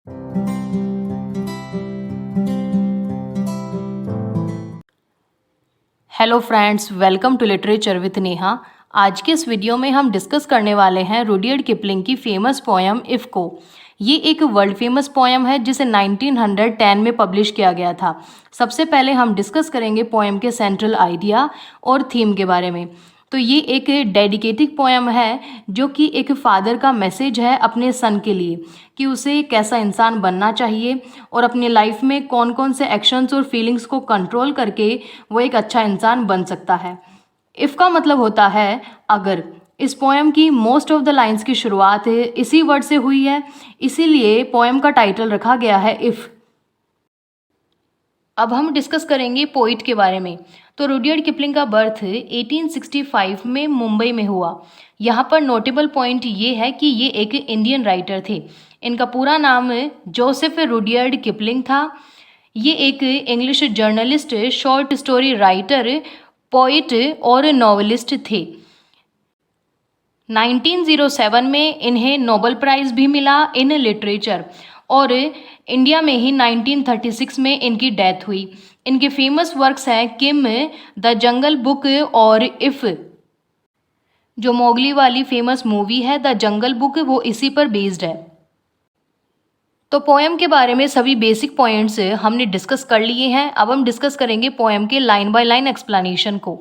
Hello friends, welcome to literature with Neha. आज के इस वीडियो में हम डिस्कस करने वाले हैं रुडियर्ड किपलिंग की फेमस पोएम इफ़ को। ये एक वर्ल्ड फेमस पोएम है जिसे 1910 में पब्लिश किया गया था। सबसे पहले हम डिस्कस करेंगे पोएम के सेंट्रल आइडिया और थीम के बारे में। तो ये एक डेडिकेटेड पोएम है जो कि एक फादर का मैसेज है अपने सन के लिए कि उसे कैसा इंसान बनना चाहिए और अपनी लाइफ में कौन कौन से एक्शंस और फीलिंग्स को कंट्रोल करके वो एक अच्छा इंसान बन सकता है। इफ़ का मतलब होता है अगर। इस पोएम की मोस्ट ऑफ द लाइंस की शुरुआत इसी वर्ड से हुई है, इसीलिए पोएम का टाइटल रखा गया है इफ़। अब हम डिस्कस करेंगे पोइट के बारे में। तो रुडियर्ड किपलिंग का बर्थ 1865 में मुंबई में हुआ। यहाँ पर नोटेबल पॉइंट ये है कि ये एक इंडियन राइटर थे। इनका पूरा नाम जोसेफ रुडियर्ड किपलिंग था। ये एक English journalist, short story writer, poet और नॉवेलिस्ट थे। 1907 में इन्हें नोबेल प्राइज़ भी मिला इन लिटरेचर और इंडिया में ही 1936 में इनकी डेथ हुई। इनके फेमस वर्क्स हैं किम, द जंगल बुक और इफ़। जो मोगली वाली फेमस मूवी है द जंगल बुक, वो इसी पर बेस्ड है। तो पोएम के बारे में सभी बेसिक पॉइंट्स हमने डिस्कस कर लिए हैं। अब हम डिस्कस करेंगे पोएम के लाइन बाय लाइन एक्सप्लेनेशन को।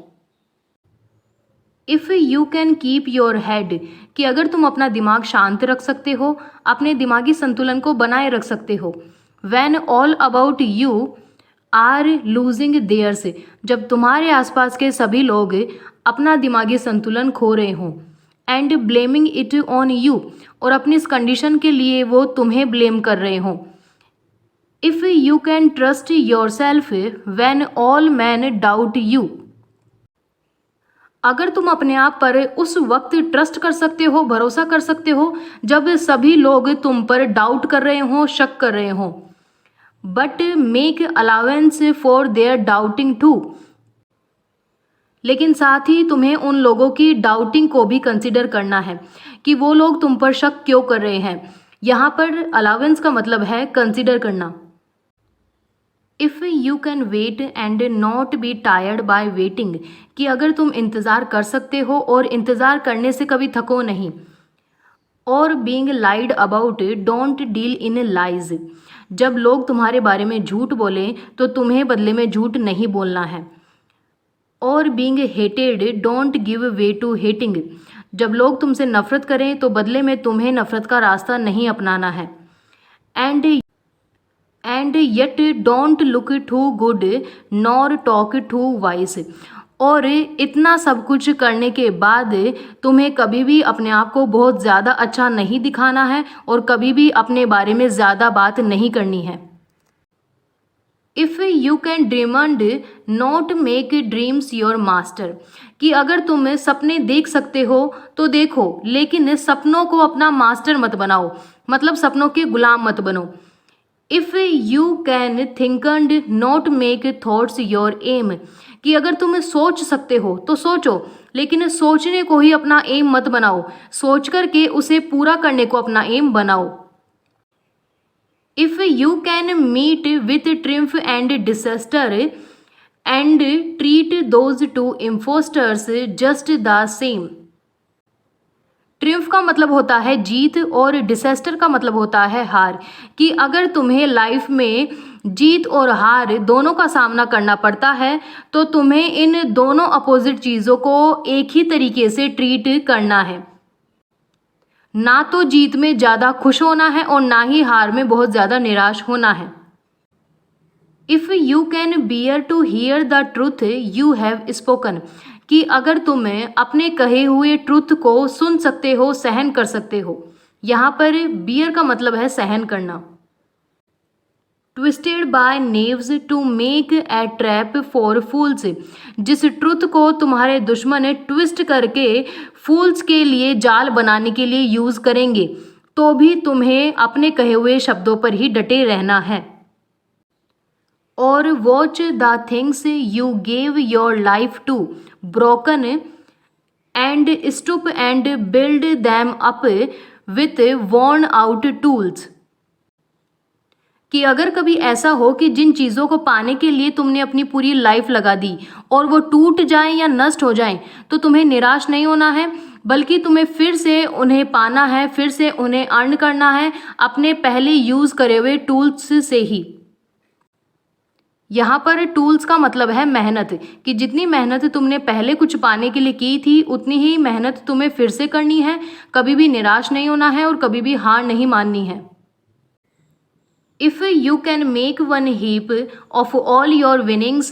If you can keep your head, कि अगर तुम अपना दिमाग शांत रख सकते हो, अपने दिमागी संतुलन को बनाए रख सकते हो। When all about you are losing theirs, जब तुम्हारे आसपास के सभी लोग अपना दिमागी संतुलन खो रहे हों। And blaming it on you, और अपनी इस कंडीशन के लिए वो तुम्हें ब्लेम कर रहे हों। If you can trust your self when all man doubt you, अगर तुम अपने आप पर उस वक्त ट्रस्ट कर सकते हो, भरोसा कर सकते हो, जब सभी लोग तुम पर डाउट कर रहे हों, शक कर रहे हों। But make allowance for their doubting too, लेकिन साथ ही तुम्हें उन लोगों की डाउटिंग को भी कंसिडर करना है कि वो लोग तुम पर शक क्यों कर रहे हैं। यहाँ पर अलाउंस का मतलब है कंसिडर करना। If you can wait and not be tired by waiting, कि अगर तुम इंतज़ार कर सकते हो और इंतज़ार करने से कभी थको नहीं। और being lied about don't deal in lies, जब लोग तुम्हारे बारे में झूठ बोलें तो तुम्हें बदले में झूठ नहीं बोलना है। और being hated don't give way to hating, जब लोग तुमसे नफरत करें तो बदले में तुम्हें नफरत का रास्ता नहीं अपनाना है। And yet don't look too good nor talk too wise, और इतना सब कुछ करने के बाद तुम्हें कभी भी अपने आप को बहुत ज़्यादा अच्छा नहीं दिखाना है और कभी भी अपने बारे में ज़्यादा बात नहीं करनी है। If you can dream and not make dreams your master, कि अगर तुम सपने देख सकते हो तो देखो, लेकिन सपनों को अपना मास्टर मत बनाओ, मतलब सपनों के गुलाम मत बनो। If you can think and not make thoughts your aim, कि अगर तुम सोच सकते हो तो सोचो, लेकिन सोचने को ही अपना एम मत बनाओ, सोच करके उसे पूरा करने को अपना एम बनाओ। If you can meet with triumph and disaster and treat those two impostors just the same, triumph का मतलब होता है जीत और डिसेस्टर का मतलब होता है हार, कि अगर तुम्हें लाइफ में जीत और हार दोनों का सामना करना पड़ता है तो तुम्हें इन दोनों अपोजिट चीज़ों को एक ही तरीके से ट्रीट करना है। ना तो जीत में ज़्यादा खुश होना है और ना ही हार में बहुत ज़्यादा निराश होना है। If you can bear to hear the truth you have spoken, कि अगर तुम अपने कहे हुए ट्रुथ को सुन सकते हो, सहन कर सकते हो। यहाँ पर बियर का मतलब है सहन करना। Twisted by knaves to make a trap for fools, जिस ट्रुथ को तुम्हारे दुश्मन ट्विस्ट करके फूल्स के लिए जाल बनाने के लिए यूज़ करेंगे, तो भी तुम्हें अपने कहे हुए शब्दों पर ही डटे रहना है। और watch the things you gave your life to broken and stoop and build them up with worn out tools, कि अगर कभी ऐसा हो कि जिन चीज़ों को पाने के लिए तुमने अपनी पूरी लाइफ लगा दी और वो टूट जाएं या नष्ट हो जाएं, तो तुम्हें निराश नहीं होना है, बल्कि तुम्हें फिर से उन्हें पाना है, फिर से उन्हें अर्न करना है अपने पहले यूज़ करे हुए टूल्स से ही। यहाँ पर टूल्स का मतलब है मेहनत, कि जितनी मेहनत तुमने पहले कुछ पाने के लिए की थी उतनी ही मेहनत तुम्हें फिर से करनी है, कभी भी निराश नहीं होना है और कभी भी हार नहीं माननी है। If you can make one heap of all your winnings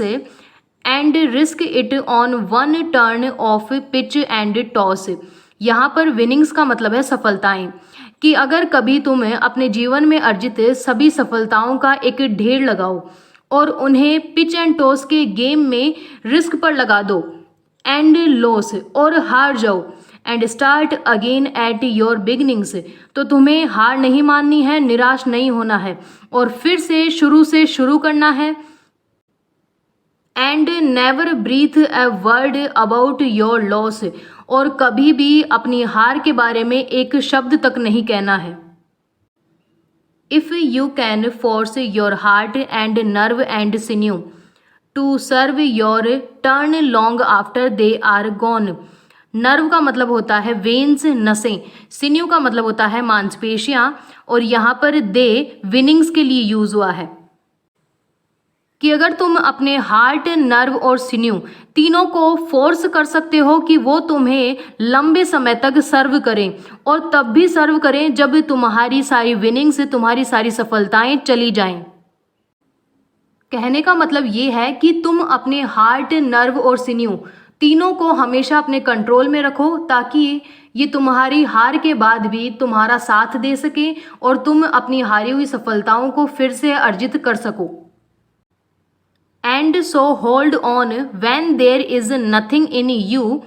and risk it on one turn of pitch and toss, यहाँ पर विनिंग्स का मतलब है सफलताएं, कि अगर कभी तुम अपने जीवन में अर्जित सभी सफलताओं का एक ढेर लगाओ और उन्हें पिच एंड टॉस के गेम में रिस्क पर लगा दो एंड लॉस और हार जाओ and start again at your beginnings, तो तुम्हें हार नहीं माननी है, निराश नहीं होना है और फिर से शुरू करना है। And never breathe a word about your loss, और कभी भी अपनी हार के बारे में एक शब्द तक नहीं कहना है। If you can force your heart and nerve and sinew to serve your turn long after they are gone. Nerve का मतलब होता है वेन्स, नसें, सिन्यू का मतलब होता है मांसपेशियां, और यहाँ पर दे विनिंग्स के लिए यूज हुआ है कि अगर तुम अपने हार्ट, नर्व और सिन्यू तीनों को फोर्स कर सकते हो कि वो तुम्हें लंबे समय तक सर्व करें, और तब भी सर्व करें जब तुम्हारी सारी विनिंग्स, तुम्हारी सारी सफलताएं चली जाएं। कहने का मतलब ये है कि तुम अपने हार्ट, नर्व और सिन्यू तीनों को हमेशा अपने कंट्रोल में रखो, ताकि ये तुम्हारी हार के बाद भी तुम्हारा साथ दे सके और तुम अपनी हारी हुई सफलताओं को फिर से अर्जित कर सको। And so hold on when there is nothing in you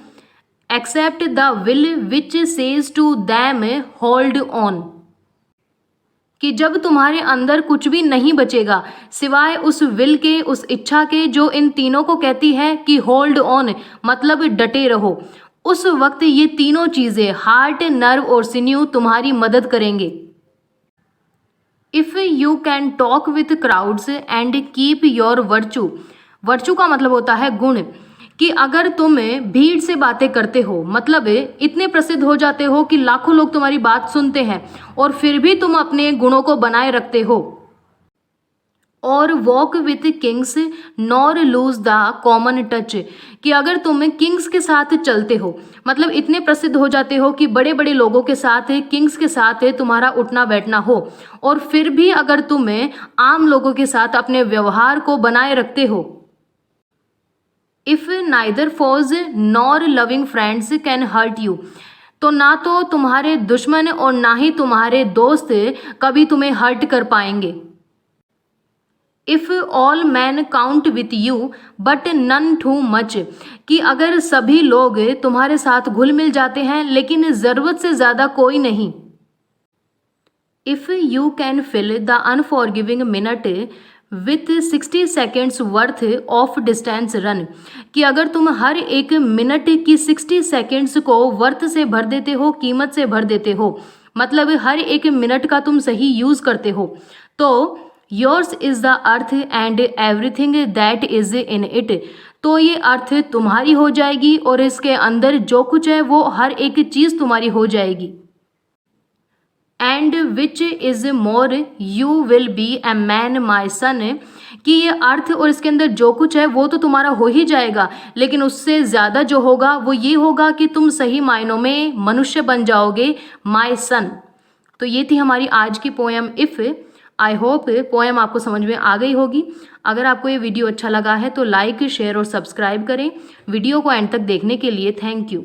except the will which says to them hold on, कि जब तुम्हारे अंदर कुछ भी नहीं बचेगा सिवाय उस विल के, उस इच्छा के जो इन तीनों को कहती है कि होल्ड ऑन मतलब डटे रहो, उस वक्त ये तीनों चीजें हार्ट, नर्व और सिन्यू तुम्हारी मदद करेंगे। If you can talk with crowds and keep your virtue, virtue का मतलब होता है गुण, कि अगर तुम भीड़ से बातें करते हो, मतलब इतने प्रसिद्ध हो जाते हो कि लाखों लोग तुम्हारी बात सुनते हैं और फिर भी तुम अपने गुणों को बनाए रखते हो। और walk with Kings nor lose the common touch, कि अगर तुम किंग्स के साथ चलते हो, मतलब इतने प्रसिद्ध हो जाते हो कि बड़े बड़े लोगों के साथ, किंग्स के साथ तुम्हारा उठना बैठना हो, और फिर भी अगर तुम आम लोगों के साथ अपने व्यवहार को बनाए रखते हो। If neither foes nor loving friends can hurt you, तो ना तो तुम्हारे दुश्मन और ना ही तुम्हारे दोस्त कभी तुम्हें हर्ट कर पाएंगे। If all man count with you but none too much, कि अगर सभी लोग तुम्हारे साथ घुल मिल जाते हैं लेकिन जरूरत से ज्यादा कोई नहीं। If you can fill the unforgiving minute with 60 seconds worth of distance run, कि अगर तुम हर एक मिनट की 60 सेकेंड्स को वर्थ से भर देते हो, कीमत से भर देते हो, मतलब हर एक मिनट का तुम सही यूज करते हो, तो yours is the earth and everything that is in it, तो ये अर्थ तुम्हारी हो जाएगी और इसके अंदर जो कुछ है वो हर एक चीज तुम्हारी हो जाएगी। And which is more you will be a man my son, कि ये अर्थ और इसके अंदर जो कुछ है वो तो तुम्हारा हो ही जाएगा, लेकिन उससे ज़्यादा जो होगा वो ये होगा कि तुम सही मायनों में मनुष्य बन जाओगे, माई सन। तो ये थी हमारी आज की poem if. I hope poem आपको समझ में आ गई होगी। अगर आपको ये वीडियो अच्छा लगा है तो लाइक, शेयर और सब्सक्राइब करें। वीडियो को एंड तक देखने के लिए थैंक यू।